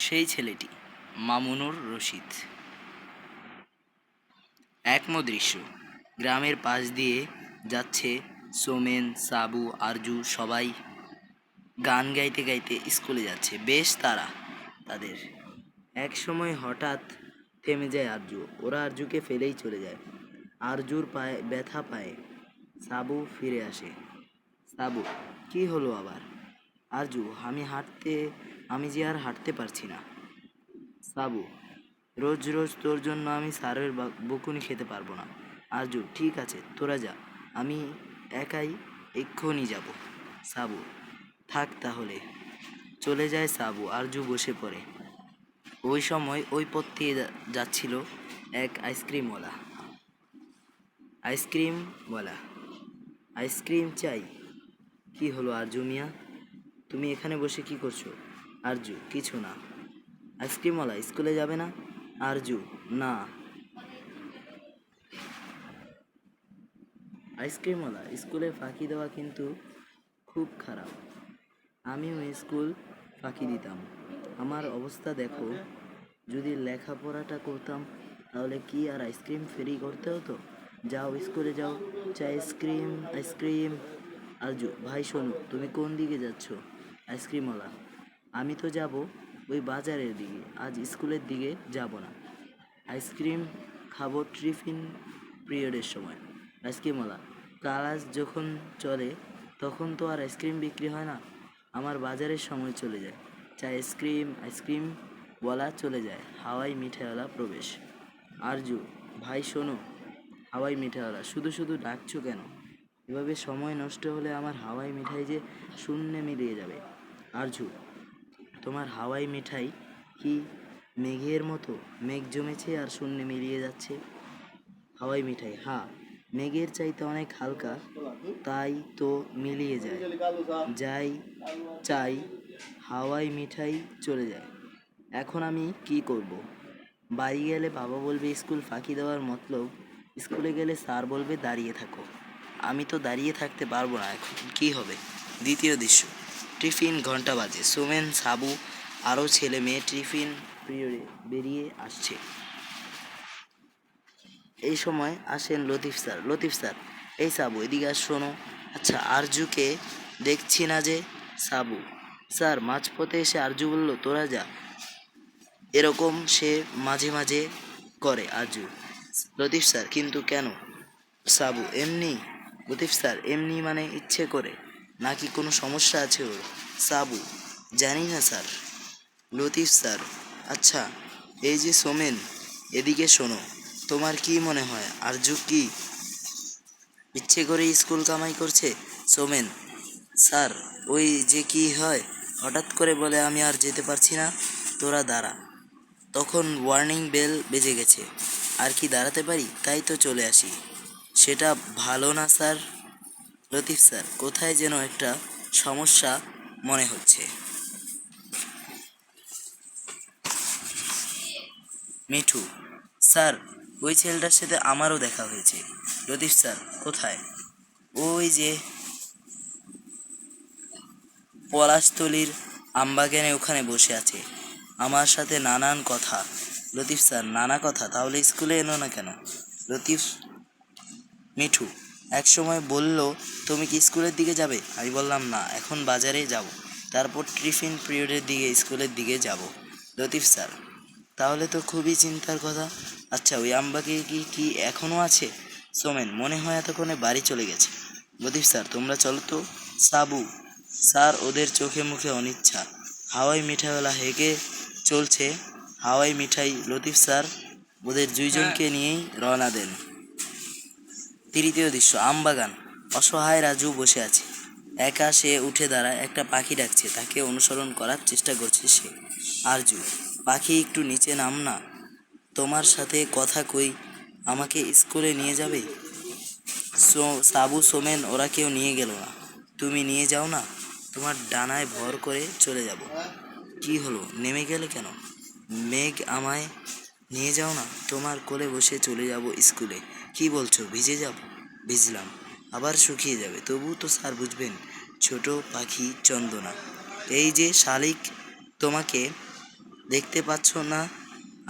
সেই ছেলেটি মামুনুর রশিদ। একমো দৃশ্য, গ্রামের পাশ দিয়ে যাচ্ছে সোমেন, সাবু, আরজু, সবাই গান গাইতে গাইতে স্কুলে যাচ্ছে। বেশ তারা তাদের। এক সময় হঠাৎ থেমে যায় আরজু। ওরা আরজুকে ফেলেই চলে যায়। আরজুর পায়ে ব্যথা পায়। সাবু ফিরে আসে। সাবু, কি হলো আবার? আরজু, আমি যে আর হাঁটতে পারছি না। সাবু, রোজ রোজ তোর জন্য আমি স্যারের বকুনি খেতে পারবো না। আরজু, ঠিক আছে, তোরা যা, আমি একাই এক্ষুনি যাব। সাবু, থাক তাহলে। চলে যায় সাবু। আরজু বসে পড়ে। ওই সময় ওই পথ দিয়ে যাচ্ছিল এক আইসক্রিমওয়ালা। আইসক্রিমওয়ালা, আইসক্রিম চাই। কি হলো আরজু মিয়া, তুমি এখানে বসে কি করছো? আরজু, কিছু না। আইসক্রিমওয়ালা, স্কুলে যাবে না? আরজু, না। আইসক্রিমওয়ালা, স্কুলে ফাঁকি দেওয়া কিন্তু খুব খারাপ। আমিও স্কুল ফাঁকি দিতাম। আমার অবস্থা দেখো, যদি লেখাপড়াটা করতাম তাহলে কি আর আইসক্রিম ফ্রি করতে হতো? যাও, স্কুলে যাও, চা, আইসক্রিম, আইসক্রিম। আরজু, ভাই শোনো, তুমি কোন দিকে যাচ্ছ? আইসক্রিমওয়ালা, আমি তো যাব ওই বাজারের দিকে, আজ স্কুলের দিকে যাব না। আইসক্রিম খাবো টিফিন পিরিয়ডের সময়। আইসক্রিমওয়ালা, ক্লাস যখন চলে তখন তো আর আইসক্রিম বিক্রি হয় না, আমার বাজারের সময় চলে যায়। চা, আইসক্রিম, আইসক্রিমওয়ালা চলে যায়। হাওয়াই মিঠাইওয়ালা প্রবেশ। আরজু, ভাই শোনো, হাওয়াই মিঠাইওয়ালা, শুধু শুধু ডাকছো কেন? এভাবে সময় নষ্ট হলে আমার হাওয়াই মিঠাই যে শূন্যে মিলিয়ে যাবে। আরজু, তোমার হাওয়াই মিঠাই কি মেঘের মতো? মেঘ জমেছে আর শূন্যে মিলিয়ে যাচ্ছে। হাওয়াই মিঠাই, হ্যাঁ, মেঘের চাইতে অনেক হালকা, তাই তো মিলিয়ে যায়। যাই চাই হাওয়াই মিঠাই চলে যায়। এখন আমি কি করব? বাড়ি গেলে বাবা বলবে স্কুল ফাঁকি দেওয়ার মতলব, স্কুলে গেলে স্যার বলবে দাঁড়িয়ে থাকো। আমি তো দাঁড়িয়ে থাকতে পারবো না, এখন কি হবে? দ্বিতীয় দৃশ্য, টিফিন ঘন্টা বাজে। সোমেন, সাবু আরও ছেলে মেয়ে টিফিন পিরিয়ডে বেরিয়ে আসছে। এই সময় আসেন লতিফ স্যার। লতিফ স্যার, এই সাবু, এদিকে আস, শোনো। আচ্ছা, আরজুকে দেখছি না যে? সাবু, স্যার, মাঝপথে এসে আরজু বলল তোরা যা, এরকম সে মাঝে মাঝে করে আরজু। লতিফ স্যার, কিন্তু কেন? সাবু, এমনি। লতিফ স্যার, এমনি মানে ইচ্ছে করে, নাকি কোনো সমস্যা আছে ওর? সাবু, জানি না স্যার। লতিফ স্যার, আচ্ছা, এই যে সোমেন, এদিকে শোনো, তোমার কি মনে হয় আরজু কি ইচ্ছে করে স্কুল কামাই করছে? সোমেন, স্যার, ওই যে কি হয়, হঠাৎ করে বলে আমি আর যেতে পারছি না, তোরা দাঁড়া। তখন ওয়ার্নিং বেল বেজে গেছে, আর কি দাঁড়াতে পারি, তাই তো চলে আসি। সেটা ভালো না স্যার। লতিফ স্যার, কোথায় যেন একটা সমস্যা মনে হচ্ছে। মিঠু, স্যার, ওই ছেলেটার সাথে আমারও দেখা হয়েছে। লতিফ স্যার, কোথায়? ওই যে পলাশতলির আমবাগানে ওখানে বসে আছে, আমার সাথে নানান কথা। লতিফ স্যার, নানা কথা? তাহলে স্কুলে এলো না কেন? লতিফ, মিঠু, এক সময় বলল তুমি কি স্কুলের দিকে যাবে, আমি বললাম না, এখন বাজারে যাব, তারপর টিফিন পিরিয়ডের দিকে স্কুলের দিকে যাব। লতিফ স্যার, তাহলে তো খুবই চিন্তার কথা। আচ্ছা, ওই আমবাগে কি এখনও আছে? সোমেন, মনে হয় এতক্ষণে বাড়ি চলে গেছে। লতিফ স্যার, তোমরা চলো তো। সাবু, স্যার, ওদের চোখে মুখে অনিচ্ছা। হাওয়াই মিঠাইওয়ালা হেগে চলছে। হাওয়াই মিঠাই। লতিফ স্যার ওদের দুইজনকে নিয়েই রওনা দেন। তৃতীয় দৃশ্য, আমবাগান। অসহায় রাজু বসে আছে, একা। সে উঠে দাঁড়ায়, একটা পাখি ডাকছে, তাকে অনুসরণ করার চেষ্টা করছে সে। আরজু, পাখি, একটু নিচে নাম না, তোমার সাথে কথা কই, আমাকে স্কুলে নিয়ে যাবে? সাবু, সোমেন, ওরা কেউ নিয়ে গেল না, তুমি নিয়ে যাও না, তোমার ডানায় ভর করে চলে যাব। কি হলো, নেমে গেলে কেন? মেঘ, আমায় নিয়ে যাও না, তোমার কোলে বসে চলে যাব স্কুলে। কি বলছো, ভিজে যাব? ভিজলাম, আবার শুকিয়ে যাবে, তবু তো স্যার বুঝবেন। ছোট পাখি চন্দনা, এই যে শালিক, তোমাকে দেখতে পাচ্ছ না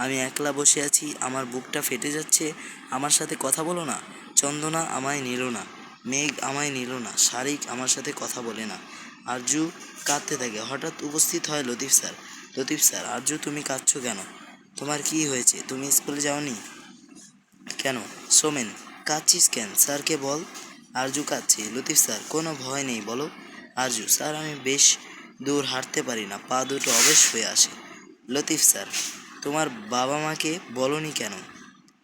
আমি একলা বসে আছি, আমার বুকটা ফেটে যাচ্ছে, আমার সাথে কথা বলো না। চন্দনা আমায় নিল না, মেঘ আমায় নিল না, শারিক আমার সাথে কথা বলে না। আরজু কাঁদতে থাকে। হঠাৎ উপস্থিত হয় লতিফ স্যার। লতিফ স্যার, আরজু তুমি কাঁদছো কেন? তোমার কি হয়েছে? তুমি স্কুলে যাওনি কেন? সোমেন, কাঁদছিস কেন? স্যারকে বল। আরজু কাঁদছে। লতিফ স্যার, কোনো ভয় নেই, বলো। আরজু, স্যার আমি বেশ দূর হাঁটতে পারি না, পা দুটো অবেশ হয়ে আসে। লতিফ স্যার, তোমার বাবা মাকে বলনি কেন?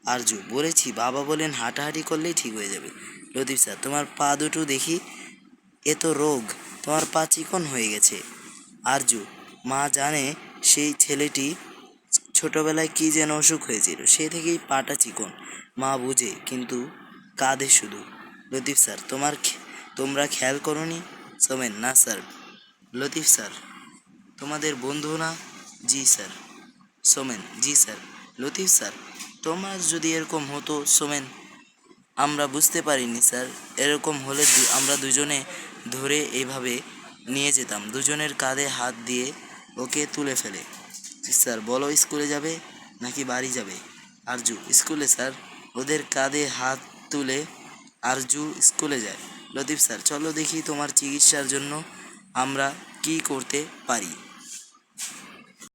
আরজু, বলেছি, বাবা বলেন হাঁটাহাঁটি করলেই ঠিক হয়ে যাবে। লতিফ স্যার, তোমার পা দুটো দেখি, এ তো রোগ, তোমার পা চিকন হয়ে গেছে। আরজু, মা জানে সেই ছেলেটি ছোটবেলায় কি যেন অসুখ হয়েছিল, সে থেকেই পাটা চিকন। মা বুঝে, কিন্তু কাঁদে শুধু। লতিফ স্যার, তোমরা খেয়াল করনি? সোমেন, না স্যার। লতিফ স্যার, তোমাদের বন্ধু না? জি স্যার। সোমেন, জি স্যার। লতিফ স্যার, তোমার যদি এরকম হতো। সোমেন, আমরা বুঝতে পারিনি স্যার, এরকম হলে আমরা দুজনে ধরে এইভাবে নিয়ে যেতাম, দুজনের কাঁধে হাত দিয়ে ওকে তুলে ফেলে। স্যার, বলো স্কুলে যাবে নাকি বাড়ি যাবে? আরজু, স্কুলে স্যার। ওদের কাঁধে হাত তুলে আরজু স্কুলে যায়। লতিফ স্যার, চলো দেখি তোমার চিকিৎসার জন্য আমরা কি করতে পারি।